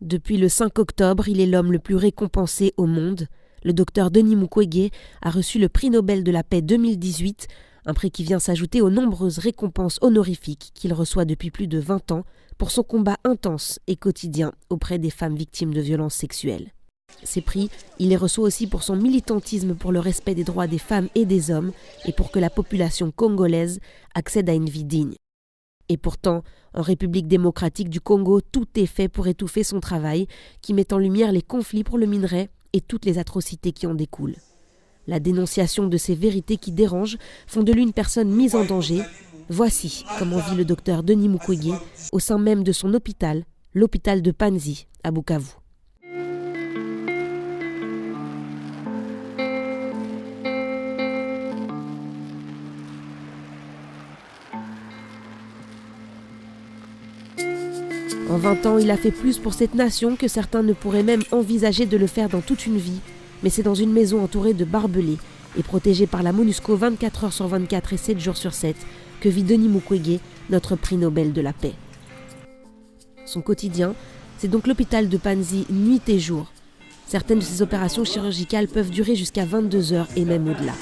Depuis le 5 octobre, il est l'homme le plus récompensé au monde. Le docteur Denis Mukwege a reçu le prix Nobel de la paix 2018, un prix qui vient s'ajouter aux nombreuses récompenses honorifiques qu'il reçoit depuis plus de 20 ans pour son combat intense et quotidien auprès des femmes victimes de violences sexuelles. Ces prix, il les reçoit aussi pour son militantisme pour le respect des droits des femmes et des hommes et pour que la population congolaise accède à une vie digne. Et pourtant, en République démocratique du Congo, tout est fait pour étouffer son travail, qui met en lumière les conflits pour le minerai et toutes les atrocités qui en découlent. La dénonciation de ces vérités qui dérangent font de lui une personne mise en danger. Voici comment vit le docteur Denis Mukwege au sein même de son hôpital, l'hôpital de Panzi, à Bukavu. En 20 ans, il a fait plus pour cette nation que certains ne pourraient même envisager de le faire dans toute une vie. Mais c'est dans une maison entourée de barbelés et protégée par la MONUSCO 24 heures sur 24 et 7 jours sur 7 que vit Denis Mukwege, notre prix Nobel de la paix. Son quotidien, c'est donc l'hôpital de Panzi nuit et jour. Certaines de ses opérations chirurgicales peuvent durer jusqu'à 22 heures et même au-delà.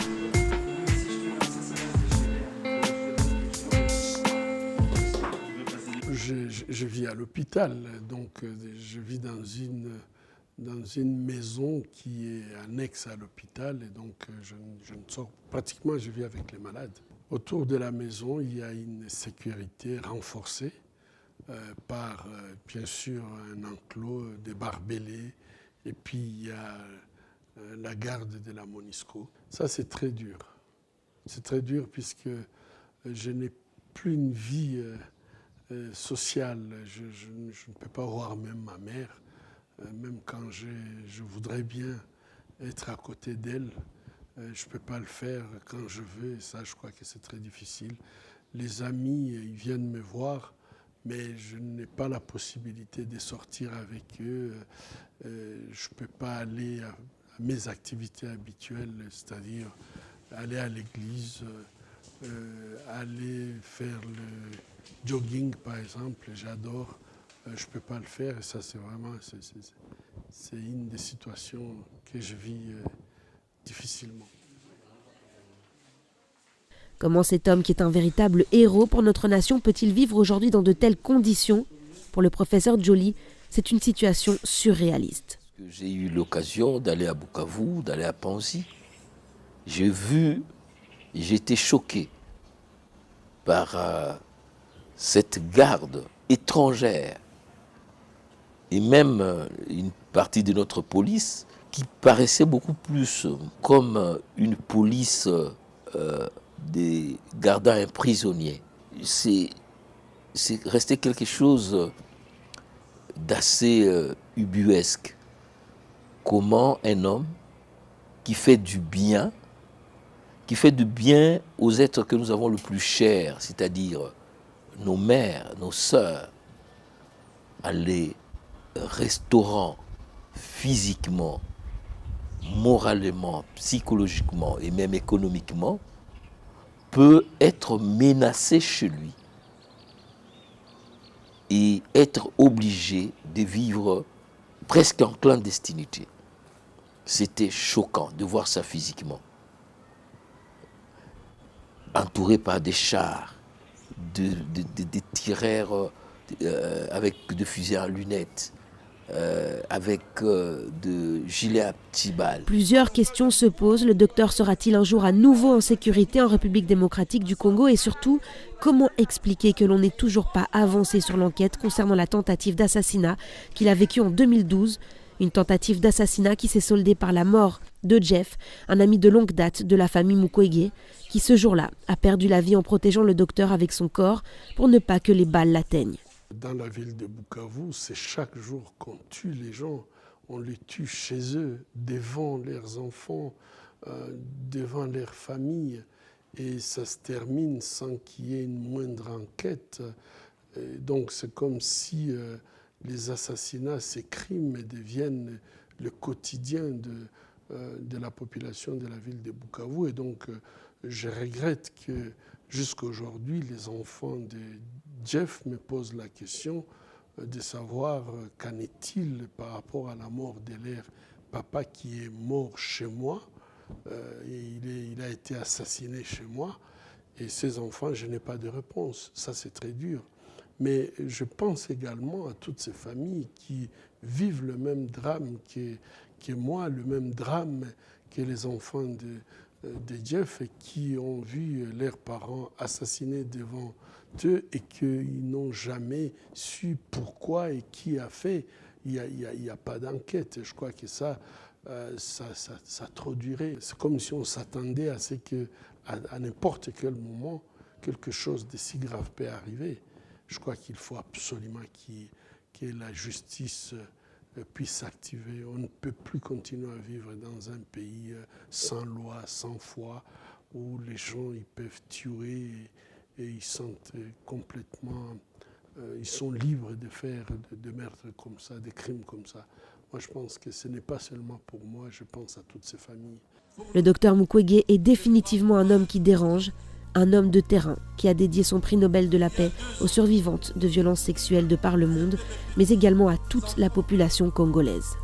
Je vis à l'hôpital, donc je vis dans une maison qui est annexe à l'hôpital et donc je ne sors pratiquement, je vis avec les malades. Autour de la maison, il y a une sécurité renforcée par bien sûr un enclos, des barbelés et puis il y a la garde de la MONUSCO. Ça c'est très dur. C'est très dur puisque je n'ai plus une vie sociale. Je ne peux pas voir même ma mère, même quand je voudrais bien être à côté d'elle. Je ne peux pas le faire quand je veux, et ça je crois que c'est très difficile. Les amis, ils viennent me voir, mais je n'ai pas la possibilité de sortir avec eux. Je ne peux pas aller à mes activités habituelles, c'est-à-dire aller à l'église, aller faire le jogging par exemple, j'adore, je ne peux pas le faire et ça c'est vraiment, c'est une des situations que je vis difficilement. Comment cet homme qui est un véritable héros pour notre nation peut-il vivre aujourd'hui dans de telles conditions? Pour le professeur Joly, c'est une situation surréaliste. J'ai eu l'occasion d'aller à Bukavu, d'aller à Panzi. J'ai vu, j'étais choqué par cette garde étrangère et même une partie de notre police qui paraissait beaucoup plus comme une police des gardant un prisonnier. C'est resté quelque chose d'assez ubuesque. Comment un homme qui fait du bien aux êtres que nous avons le plus chers, c'est-à-dire nos mères, nos sœurs, à les restaurant physiquement, moralement, psychologiquement et même économiquement, peut être menacé chez lui et être obligé de vivre presque en clandestinité. C'était choquant de voir ça physiquement. Entouré par des chars, des tireurs avec des fusils à lunettes, avec de gilets à petits balles. Plusieurs questions se posent. Le docteur sera-t-il un jour à nouveau en sécurité en République démocratique du Congo? Et surtout, comment expliquer que l'on n'ait toujours pas avancé sur l'enquête concernant la tentative d'assassinat qu'il a vécue en 2012? Une tentative d'assassinat qui s'est soldée par la mort de Jeff, un ami de longue date de la famille Mukwege, qui ce jour-là a perdu la vie en protégeant le docteur avec son corps pour ne pas que les balles l'atteignent. Dans la ville de Bukavu, c'est chaque jour qu'on tue les gens. On les tue chez eux, devant leurs enfants, devant leurs familles. Et ça se termine sans qu'il y ait une moindre enquête. Et donc c'est comme si les assassinats, ces crimes deviennent le quotidien de la population de la ville de Bukavu. Et donc je regrette que jusqu'à aujourd'hui, les enfants de Jeff me posent la question de savoir qu'en est-il par rapport à la mort de leur papa qui est mort chez moi. Il a été assassiné chez moi. Et ces enfants, je n'ai pas de réponse. Ça, c'est très dur. Mais je pense également à toutes ces familles qui vivent le même drame que moi, le même drame que les enfants de Jeff, et qui ont vu leurs parents assassinés devant eux et qu'ils n'ont jamais su pourquoi et qui a fait. Il n'y a pas d'enquête. Je crois que ça a trop duré. C'est comme si on s'attendait à ce qu'à n'importe quel moment, quelque chose de si grave peut arriver. Je crois qu'il faut absolument que la justice puisse s'activer. On ne peut plus continuer à vivre dans un pays sans loi, sans foi, où les gens ils peuvent tuer et ils sentent complètement... ils sont libres de faire des meurtres comme ça, des crimes comme ça. Moi, je pense que ce n'est pas seulement pour moi, je pense à toutes ces familles. Le docteur Mukwege est définitivement un homme qui dérange, un homme de terrain qui a dédié son prix Nobel de la paix aux survivantes de violences sexuelles de par le monde, mais également à toute la population congolaise.